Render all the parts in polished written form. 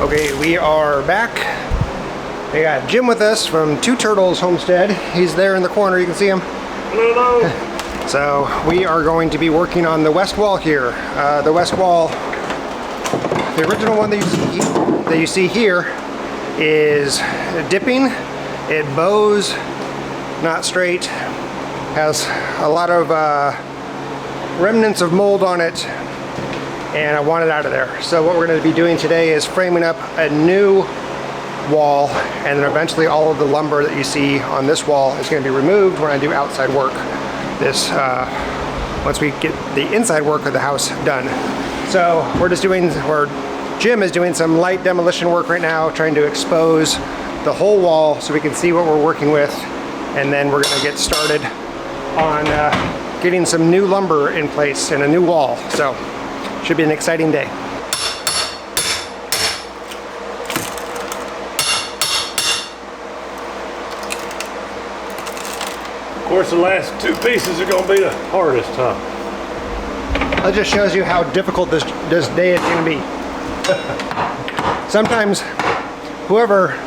Okay, we are back. We got Jim with us from Two Turtles Homestead. He's there in the corner, you can see him. Hello. So we are going to be working on the west wall here. The west wall, the original one that you see here is dipping. It bows, not straight, has a lot of remnants of mold on it, and I want it out of there. So what we're going to be doing today is framing up a new wall, and then eventually all of the lumber that you see on this wall is going to be removed when I do outside work. This once we get the inside work of the house done. So Jim is doing some light demolition work right now, trying to expose the whole wall so we can see what we're working with, and then we're going to get started on getting some new lumber in place and a new wall. So should be an exciting day. Of course, the last two pieces are going to be the hardest, huh? That just shows you how difficult this day is going to be. Sometimes whoever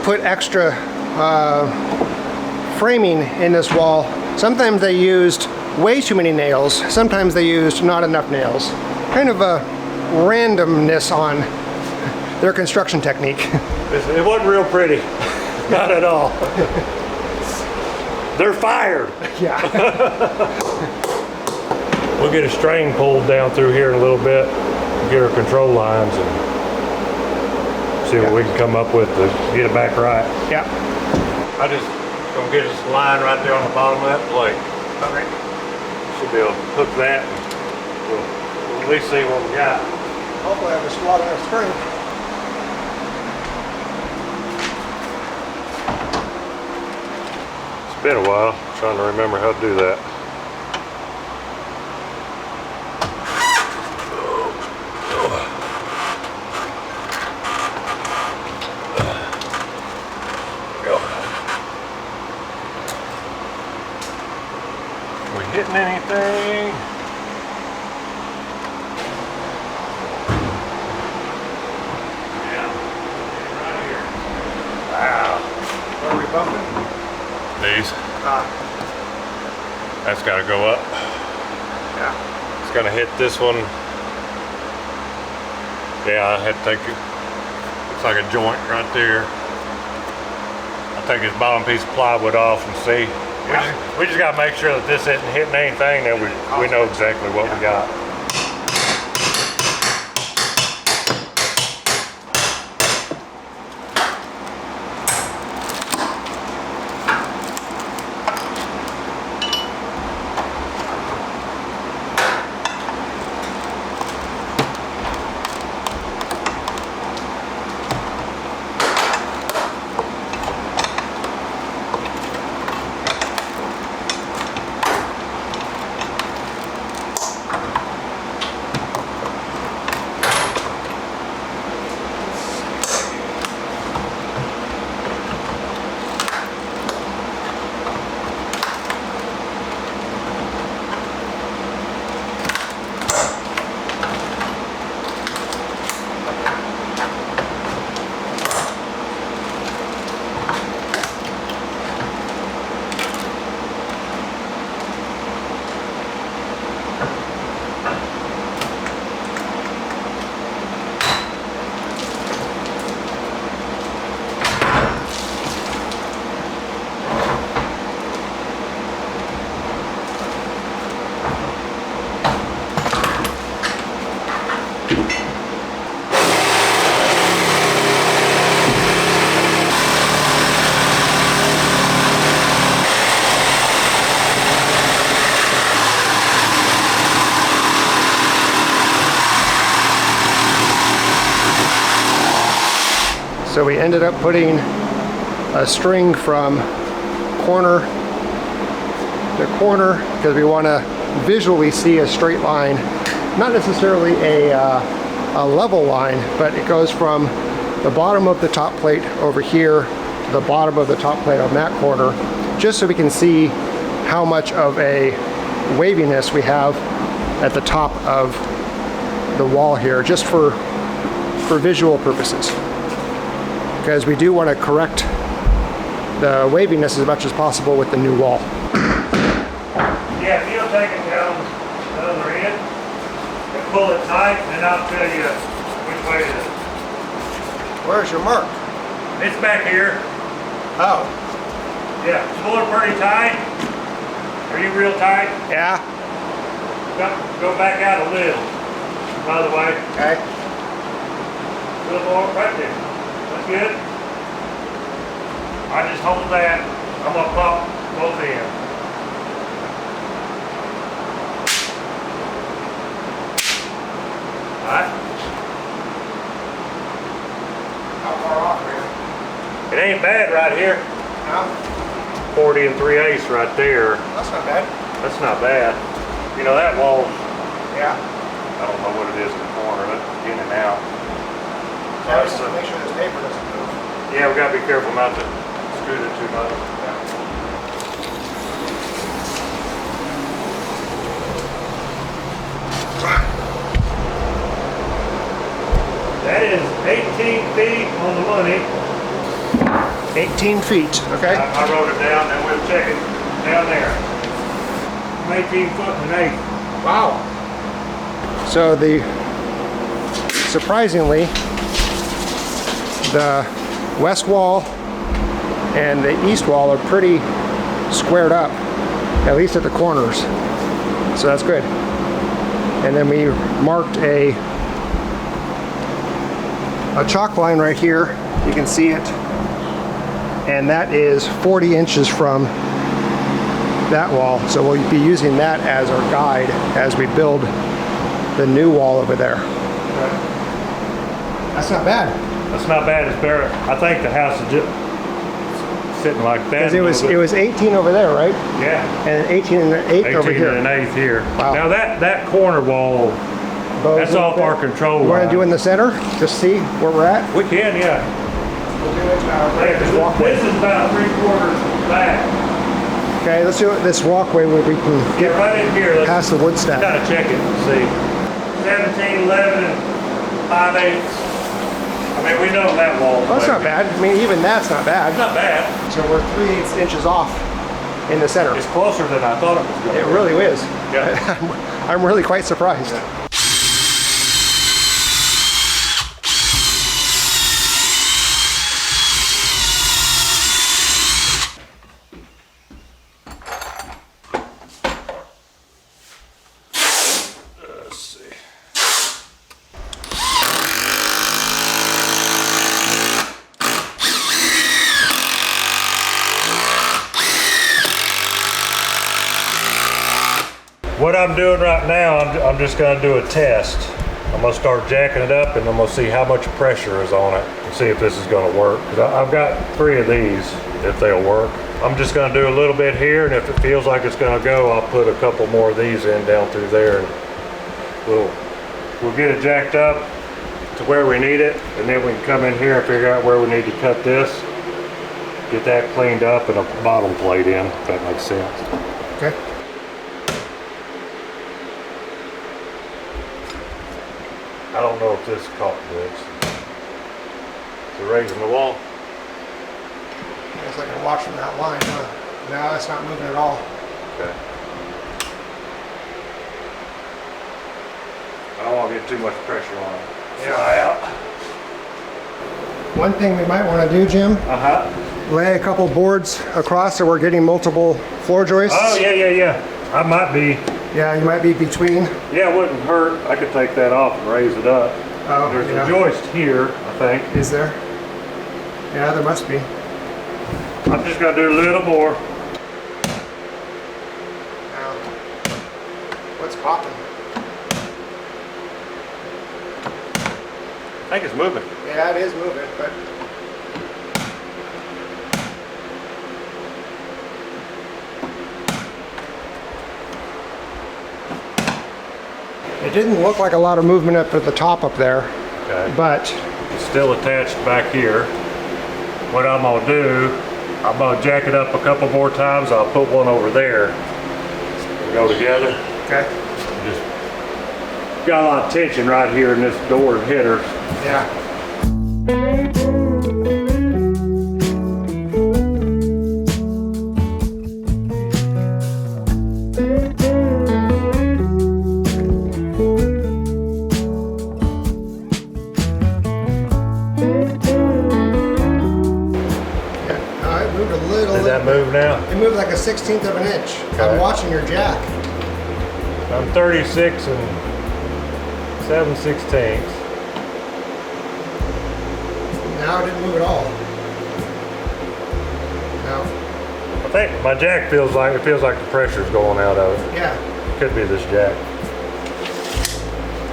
put extra framing in this wall, sometimes they used way too many nails, sometimes they used not enough nails. Kind of a randomness on their construction technique. It wasn't real pretty. Not at all. They're fired. Yeah. We'll get a string pulled down through here in a little bit, get our control lines, and see what we can come up with to get it back right. Yeah. I just gonna get this line right there on the bottom of that plate. Okay. Should be able to hook that, and we'll at least see what we got. Hopefully I have a slot in our string. It's been a while, trying to remember how to do that. Hitting anything? Yeah, right here. Wow. What are we bumping? These. That's got to go up. Yeah. It's going to hit this one. Yeah, I had to take it. Looks like a joint right there. I'll take this bottom piece of plywood off and see. We just got to make sure that this isn't hitting anything, then we know exactly what we got. So we ended up putting a string from corner to corner because we want to visually see a straight line, not necessarily a level line, but it goes from the bottom of the top plate over here to the bottom of the top plate on that corner, just so we can see how much of a waviness we have at the top of the wall here, just for for visual purposes. Because we do want to correct the waviness as much as possible with the new wall. Yeah, if you'll take it down the other end and pull it tight, then I'll tell you which way it is. Where's your mark? It's back here. Oh. Yeah, pull it pretty tight. Are you real tight? Yeah. Go back out a little. By the way. Okay. A little more right there. That's good. I just hold that. I'm gonna pop both ends. Alright. How far off are you? It ain't bad right here. No? 40 3/8 right there. That's not bad. That's not bad. You know, that wall, Yeah. I don't know what it is in the corner, but in and out. Yeah, just to make sure this paper doesn't move. Yeah, we gotta be careful not to scoot it too much. That is 18 feet on the money. 18 feet, okay? I wrote it down and we'll check it down there. 18 foot and an eighth. Wow. So surprisingly, the west wall and the east wall are pretty squared up, at least at the corners. So that's good. And then we marked a chalk line right here. You can see it. And that is 40 inches from that wall. So we'll be using that as our guide as we build the new wall over there. That's not bad. That's not bad. It's better. I think the house is just sitting like that. Because it was 18 over there, right? Yeah. And 18 and an eighth over 18 here. and an eighth here. Wow. Now that corner wall, that's off our control line. We're going to do in the center, just see where we're at. We can, yeah. We'll do it Hey, this is about 3/4 back. Okay, let's do it this walkway where we can Get right in here. Let's past the wood stack. kind of check it and see. 17, 11, and 5/8. I mean, we know that wall. Oh, that's not bad. I mean, even that's not bad. It's not bad. So we're 3/8 inches off in the center. It's closer than I thought it was going to It be. really is. Yeah. I'm really quite surprised. Let's see. What I'm doing right now, I'm just going to do a test. I'm going to start jacking it up and I'm going to see how much pressure is on it and see if this is going to work. 'Cause I've got 3 of these, if they'll work. I'm just going to do a little bit here, and if it feels like it's going to go, I'll put a couple more of these in down through there. And we'll get it jacked up to where we need it, and then we can come in here and figure out where we need to cut this, get that cleaned up, and a bottom plate in, if that makes sense. Okay. I don't know if this caught good. Is it raising the wall? I guess I can watch from that line, huh? No, it's not moving at all. Okay. I don't want to get too much pressure on it. Yeah. One thing we might want to do, Jim, lay a couple boards across so we're getting multiple floor joists. Oh, yeah. I might be. Yeah, you might be between. Yeah, it wouldn't hurt. I could take that off and raise it up. Oh, There's yeah. a joist here, I think. Is there? Yeah, there must be. I'm just going to do a little more. Now, what's popping? I think it's moving. Yeah, it is moving, but it didn't look like a lot of movement up at the top up there, Okay. but It's still attached back here. What I'm going to do, I'm going to jack it up a couple more times. I'll put one over there. We'll go together. okay. Just got a lot of tension right here in this door header. Yeah. Did that move now? It moved like a 1/16 of an inch. Okay. I'm watching your jack. I'm 36 and 7/16. Now it didn't move at all. No. I think my jack feels like the pressure's going out of it. Yeah. Could be this jack.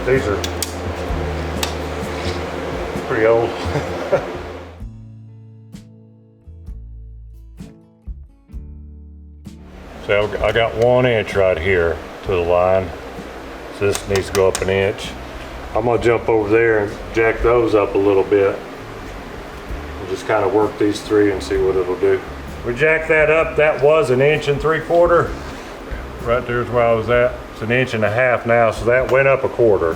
These are pretty old. So I got 1 inch right here to the line. So this needs to go up 1 inch. I'm gonna jump over there and jack those up a little bit. And just kind of work these 3 and see what it'll do. We jacked that up. That was 1 3/4 inches. Right there's where I was at. It's 1.5 inches now, so that went up 1/4.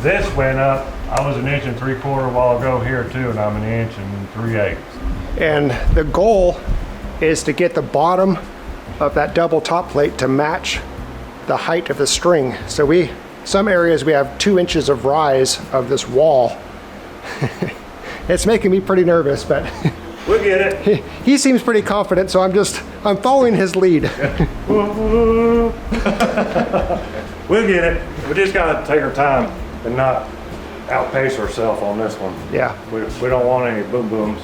This went up. I was 1 3/4 inches a while ago here too, and I'm 1 3/8 inches. And the goal is to get the bottom of that double top plate to match the height of the string. So some areas we have 2 inches of rise of this wall. It's making me pretty nervous, but We'll get it. he seems pretty confident, so I'm following his lead. We'll get it. We just gotta take our time and not outpace ourselves on this one. Yeah. We don't want any boom booms.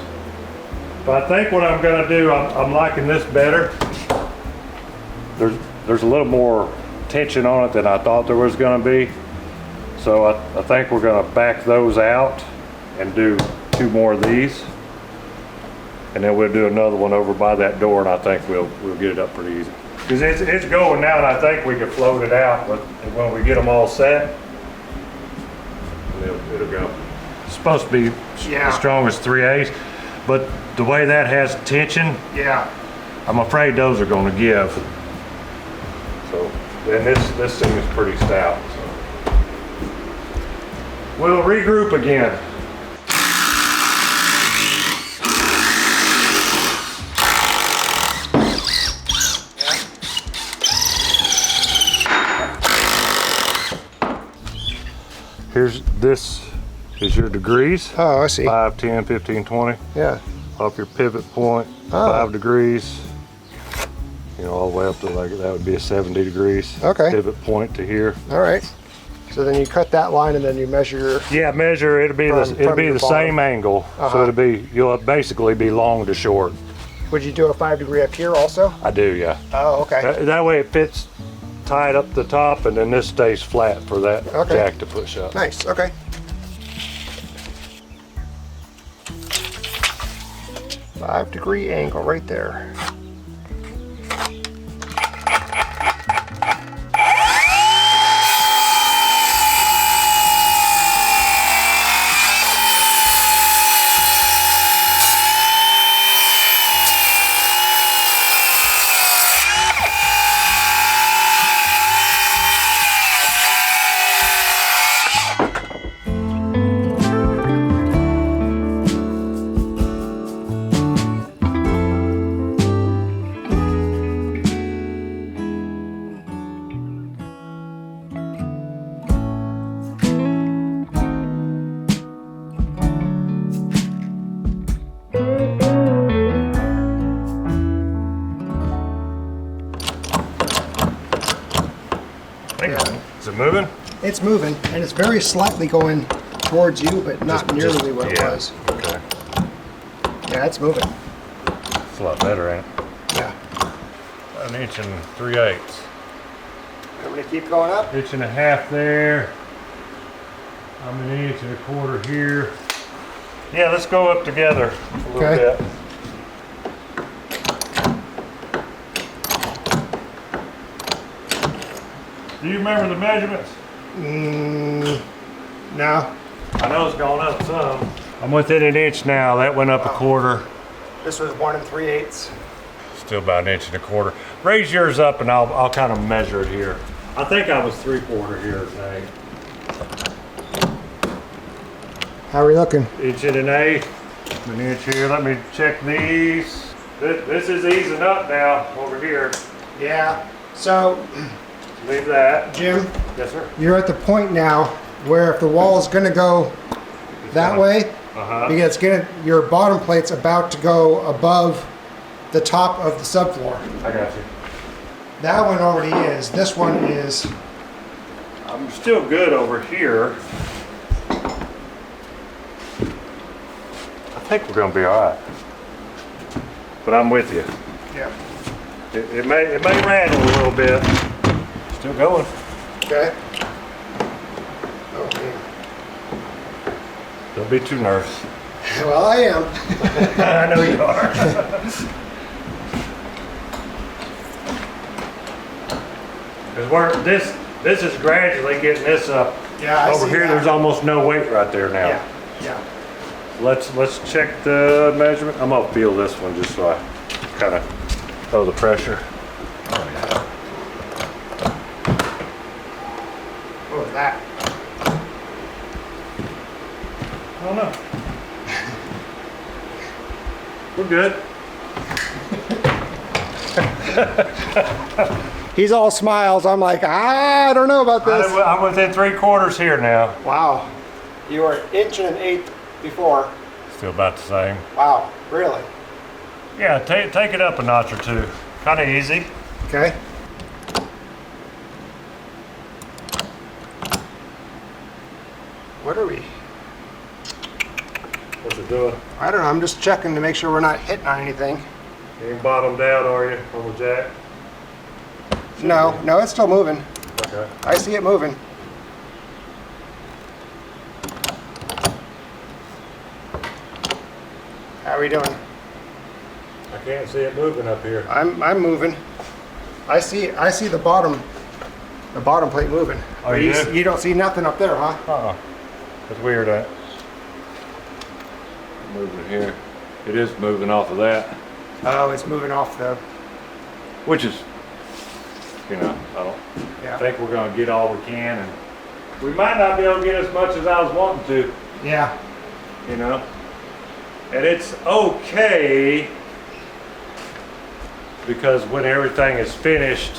But I think what I'm gonna do, I'm liking this better. There's a little more tension on it than I thought there was gonna be. So I think we're gonna back those out and do 2 more of these. And then we'll do another one over by that door, and I think we'll get it up pretty easy. Because it's going now, and I think we can float it out, but when we get them all set, it'll go. It's supposed to be as strong as 3/8, but the way that has tension, Yeah. I'm afraid those are going to give. So then this thing is pretty stout. So. We'll regroup again. This is your degrees. Oh, I see. 5, 10, 15, 20. Yeah. Off your pivot point, 5 degrees. You know, all the way up to like, that would be a 70 degrees. Okay. Pivot point to here. All right. So then you cut that line and then you measure your... Yeah, measure, it'll be the same angle. So you'll basically be long to short. Would you do a 5 degree up here also? I do, yeah. Oh, okay. That way it fits tight up the top, and then this stays flat for that jack to push up. Nice, okay. Five-degree angle right there. Is it moving? It's moving, and it's very slightly going towards you, but not nearly what it was. Okay. Yeah, it's moving. It's a lot better, ain't it? Yeah. 1 3/8 inches. Want me to keep going up? 1.5 inches there. I'm 1 1/4 here. Yeah, let's go up together a little bit. Do you remember the measurements? No. I know it's gone up some. I'm within 1 inch now. That went up 1/4. This was 1 3/8. Still about 1 1/4 inches. Raise yours up and I'll kind of measure it here. I think I was 3/4 here today. How are we looking? Inch and an eighth. An inch here. Let me check these. This is easing up now over here. Yeah. So, Leave that. Jim, Yes, sir. you're at the point now where if the wall is going to go that way, because your bottom plate's about to go above the top of the subfloor. I got you. That one already is. This one is. I'm still good over here. I think we're gonna be all right. But I'm with you. Yeah. It may rattle a little bit. Still going. Okay. Oh man. Don't be too nervous. Well, I am. I know you are. Because this is gradually getting this up. Yeah, I Over see here, that. there's almost no weight right there now. Yeah. Yeah. Let's check the measurement. I'm gonna feel this one just so I kind of feel the pressure. What was that? I don't know. We're good. He's all smiles. I'm like, I don't know about this. I'm within 3/4 here now. Wow. You were an inch and an eighth before. Still about the same. Wow. Really? Yeah, take it up a notch or two. Kind of easy. Okay. What are we? What's it doing? I don't know. I'm just checking to make sure we're not hitting on anything. You ain't bottomed out, are you, on the jack? No, no, it's still moving. Okay. I see it moving. How are we doing? I can't see it moving up here. I'm moving. I see the bottom plate moving. Oh, But you do? you don't see nothing up there, huh? Uh-uh. That's weird, that. Moving here. It is moving off of that. Oh, it's moving off the. Which is, I don't Yeah. think we're gonna get all we can, and we might not be able to get as much as I was wanting to, Yeah. And it's okay, because when everything is finished,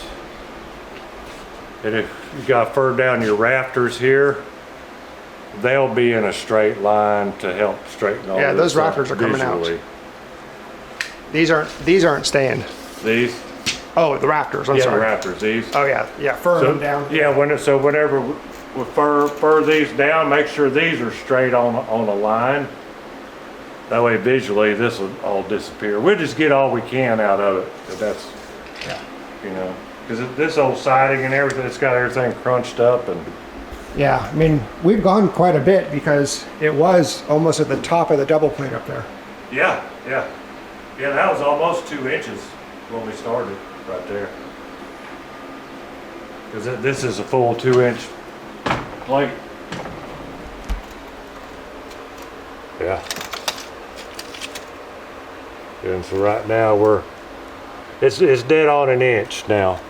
and if you got further down your rafters here, they'll be in a straight line to help straighten all Yeah, this those up rafters are coming out. visually. These aren't staying. These? Oh, the rafters. I'm Yeah, sorry. the rafters, these. Oh yeah, yeah. Furring them down. Yeah, whenever we fur these down, make sure these are straight on a line. That way visually this will all disappear. We'll just get all we can out of it. But that's, because this old siding and everything, it's got everything crunched up and. Yeah, I mean we've gone quite a bit because it was almost at the top of the double plate up there. Yeah, that was almost 2 inches when we started right there. Because this is a full 2-inch plate. Yeah. And so right now it's dead on an inch now.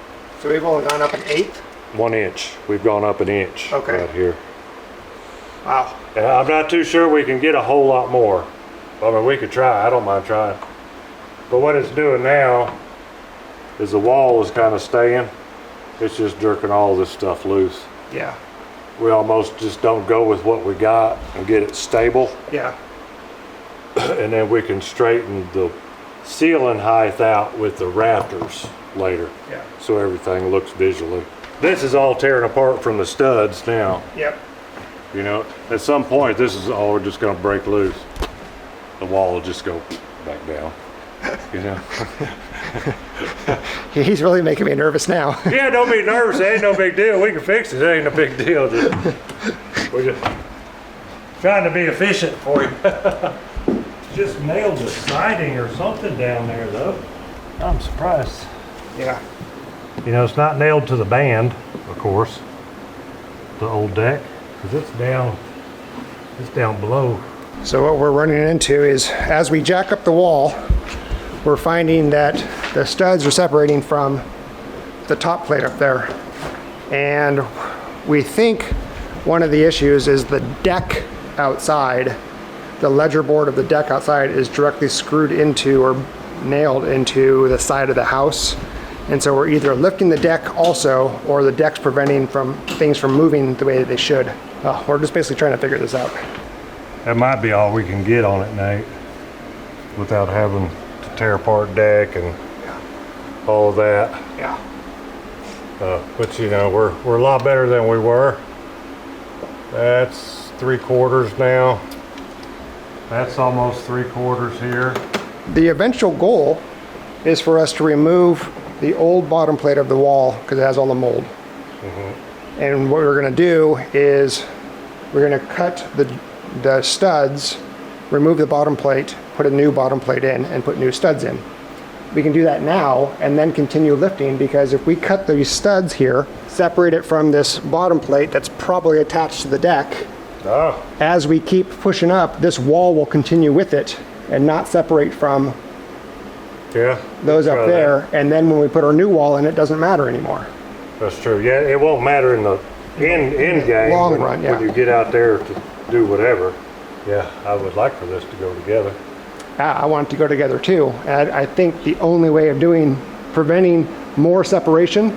So we've only gone up an eighth. 1 inch. We've gone up an inch Okay. right here. Wow. And I'm not too sure we can get a whole lot more. I mean, we could try. I don't mind trying. But what it's doing now is the wall is kind of staying. It's just jerking all this stuff loose. Yeah. We almost just don't go with what we got and get it stable. Yeah. And then we can straighten the ceiling height out with the rafters later. Yeah. So everything looks visually. This is all tearing apart from the studs now. Yep. At some point this is all just gonna break loose. The wall will just go back down. He's really making me nervous now. Yeah, don't be nervous. It ain't no big deal. We can fix it. It ain't no big deal. We're just trying to be efficient for you. Just nailed the siding or something down there, though. I'm surprised. Yeah. It's not nailed to the band, of course, the old deck, because it's down below. So what we're running into is as we jack up the wall, we're finding that the studs are separating from the top plate up there. And we think one of the issues is the deck outside, the ledger board of the deck outside is directly screwed into or nailed into the side of the house. And so we're either lifting the deck also, or the deck's preventing things from moving the way that they should. We're just basically trying to figure this out. That might be all we can get on it, Nate, without having to tear apart deck and all of that. Yeah. But you know, we're a lot better than we were. That's 3/4 now. That's almost 3/4 here. The eventual goal is for us to remove the old bottom plate of the wall because it has all the mold. And what we're going to do is we're going to cut the studs, remove the bottom plate, put a new bottom plate in, and put new studs in. We can do that now and then continue lifting, because if we cut these studs here, separate it from this bottom plate that's probably attached to the deck, as we keep pushing up, this wall will continue with it and not separate from those up there. And then when we put our new wall in, it doesn't matter anymore. That's true. Yeah, it won't matter in the end game. Long run, yeah. When you get out there to do whatever. Yeah, I would like for this to go together. I want it to go together too. And I think the only way of preventing more separation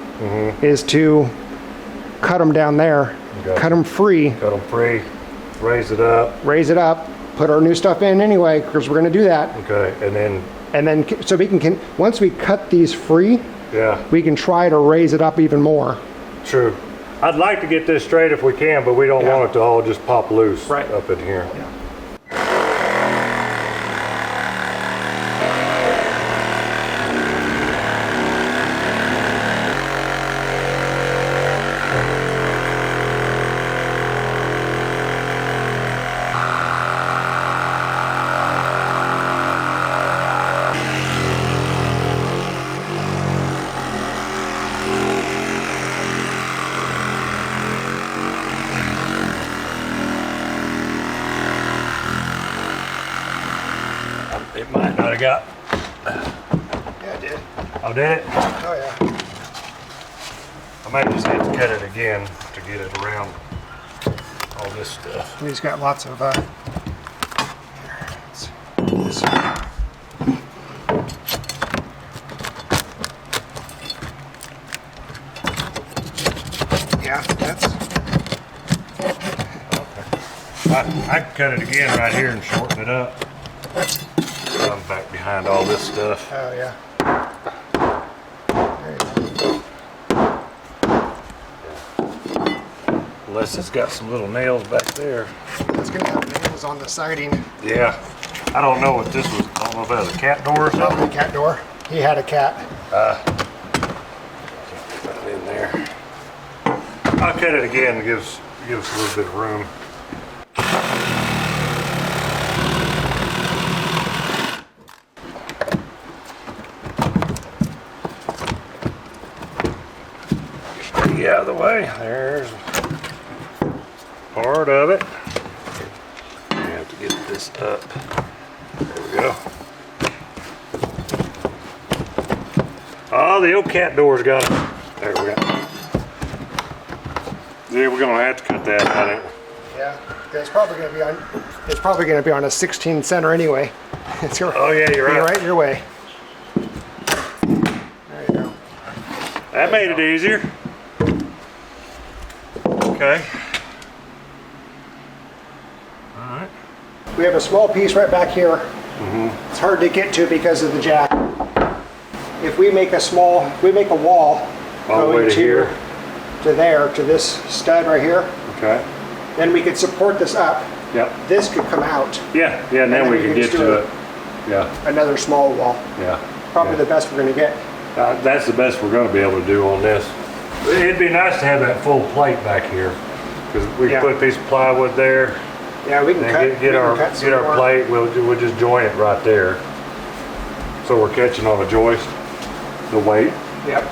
is to cut them down there, cut them free. Cut them free, raise it up, put our new stuff in anyway, because we're going to do that. Okay, and then so we can once we cut these free, we can try to raise it up even more. True. I'd like to get this straight if we can, but we don't want it to all just pop loose up in here. Yeah. It might not have got. Yeah, I did. Oh, did it? Oh, yeah. I might just have to cut it again to get it around all this stuff. He's got lots of, yeah, that's... I can cut it again right here and shorten it up. I'm back behind all this stuff. Oh, yeah. There you go. Unless it's got some little nails back there. It's gonna have nails on the siding. Yeah. I don't know what this was. I don't know if that was a cat door or something. Probably a cat door. He had a cat. Put it in there. I'll cut it again to give us a little bit of room. Out of the way. There's part of it. I have to get this up. There we go. Oh, the old cat door's got it. There we go. Yeah, we're gonna have to cut that out, ain't we? Yeah, it's probably gonna be on. It's probably gonna be on a 16 center anyway. It's gonna, oh yeah, you're right. Right your way. There you go. That made it easier. Okay. All right. We have a small piece right back here. It's hard to get to because of the jack. If we make a wall All the way to here, to there, to this stud right here, okay, then we could support this up. Yep. This could come out. Yeah, and then we can get to it. Yeah. Another small wall. Yeah. Probably the best we're going to get. That's the best we're going to be able to do on this. It'd be nice to have that full plate back here, because we can put a piece of plywood there. Yeah, we can get our plate. We'll just join it right there, so we're catching on the joist, the weight. Yep.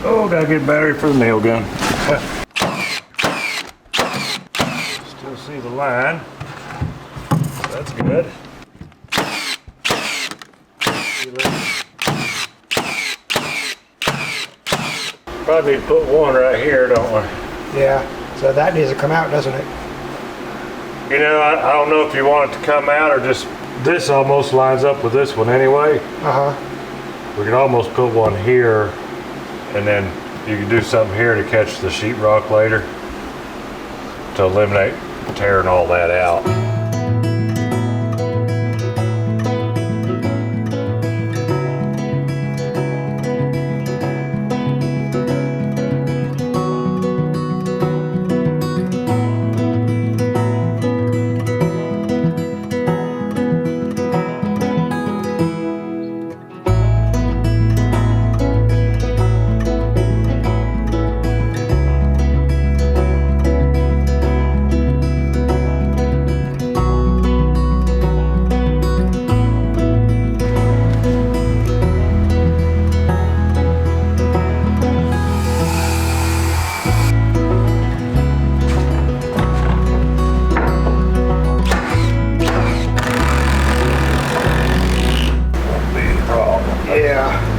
Oh, gotta get a battery for the nail gun. Still see the line. That's good. Probably need to put one right here, don't we? Yeah, so that needs to come out, doesn't it? You know, I don't know if you want it to come out or just, this almost lines up with this one anyway. Uh-huh. We can almost put one here and then you can do something here to catch the sheetrock later to eliminate tearing all that out.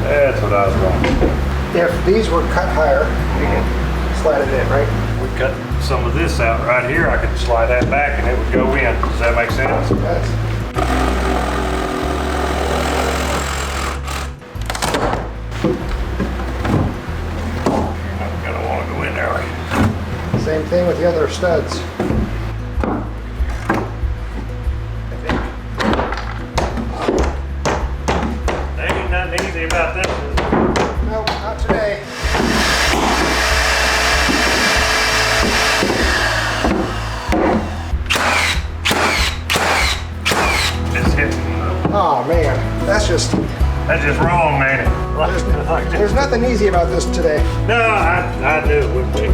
That's what I was wondering. If these were cut higher, you can slide it in, right? We cut some of this out right here. I could slide that back and it would go in. Does that make sense? Yes. You're not gonna want to go in there. Same thing with the other studs. I think. There ain't nothing easy about this. No, not today. It's hitting. Oh man, that's just wrong, ain't it? there's nothing easy about this today. No, I knew it would be.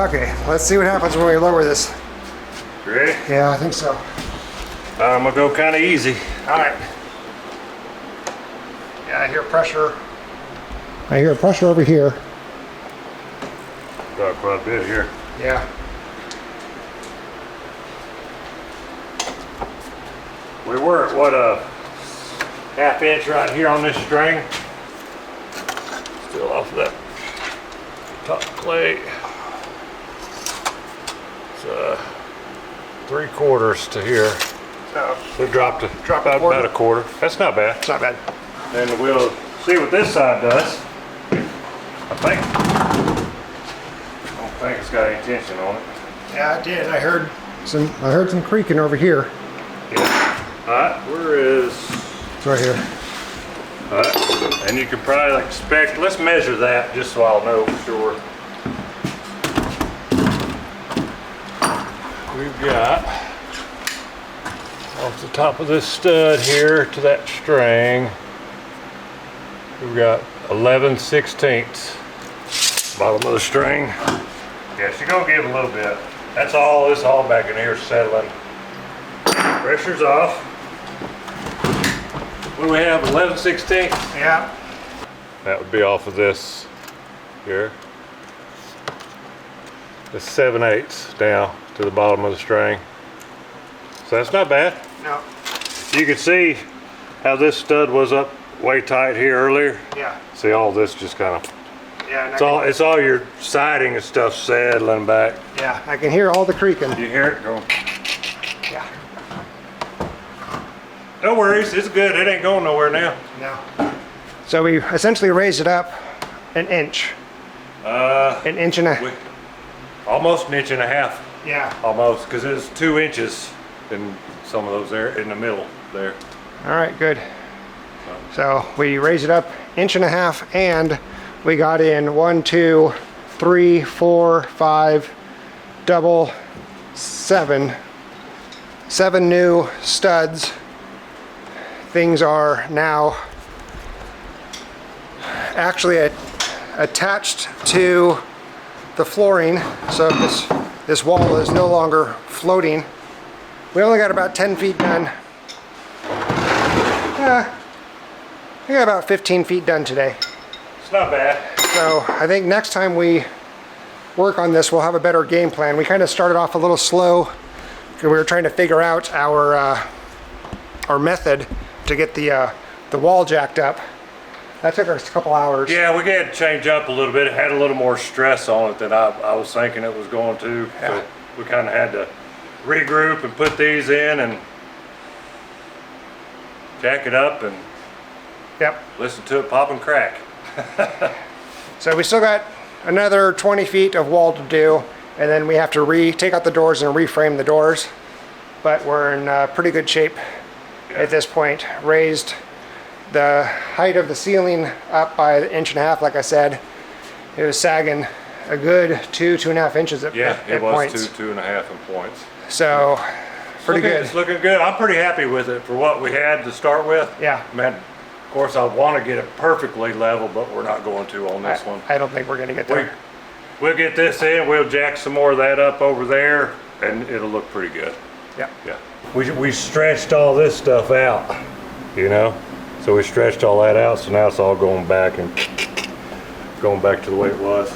Okay, let's see what happens when we lower this. Ready? Yeah, I think so. I'm gonna go kind of easy. All right. Yeah, I hear pressure. I hear pressure over here. Got quite a bit here. Yeah. We were at what, a ½ inch right here on this string. Still off of that top clay. It's 3/4 to here. So We dropped Drop a about, quarter. about a quarter. That's not bad. it's not bad. And we'll see what this side does. I think. I don't think it's got any tension on it. Yeah, I did. I heard some creaking over here. Yeah. All right, where is? It's right here. All right, and you can probably expect. Let's measure that just so I'll know for sure. We've got off the top of this stud here to that string. We've got 11/16 bottom of the string. Yeah, she's gonna give a little bit. That's all, this all back in here is settling. Pressure's off. What do we have, 11/16? Yeah. That would be off of this here. It's 7/8 down to the bottom of the string. So that's not bad. No. You can see how this stud was up way tight here earlier. Yeah. See, all this just kind of, Yeah. it's all your siding and stuff settling back. Yeah. I can hear all the creaking. You hear it going? Yeah. No worries, it's good. It ain't going nowhere now. No. So we essentially raised it up an inch. An inch and a. Almost an inch and a half. Yeah. Almost, because it's 2 inches in some of those there in the middle there. All right. Good. So we raised it up inch and a half, and we got in 1, 2, 3, 4, 5, double, 7 new studs. Things are now actually attached to the flooring, so this wall is no longer floating. We only got about 10 feet done. We got about 15 feet done today. It's not bad. So I think next time we work on this, we'll have a better game plan. We kind of started off a little slow because we were trying to figure out our method to get the wall jacked up. That took us a couple hours. Yeah, we had to change up a little bit. It had a little more stress on it than I was thinking it was going to. Yeah. So we kind of had to regroup and put these in and jack it up and Yep. listen to it pop and crack. So we still got another 20 feet of wall to do, and then we have to take out the doors and reframe the doors. But we're in pretty good shape at this point. Raised the height of the ceiling up by an inch and a half, like I said. It was sagging a good 2.5 inches at It was points. 2.5 in points. So pretty good. It's looking good. I'm pretty happy with it for what we had to start with. Yeah. Man, of course, I want to get it perfectly level, but we're not going to on this one. I don't think we're gonna get there. We'll get this in. We'll jack some more of that up over there, and it'll look pretty good. Yeah. Yeah. We stretched all this stuff out, you know. So we stretched all that out. So now it's all going back and going back to the way it was.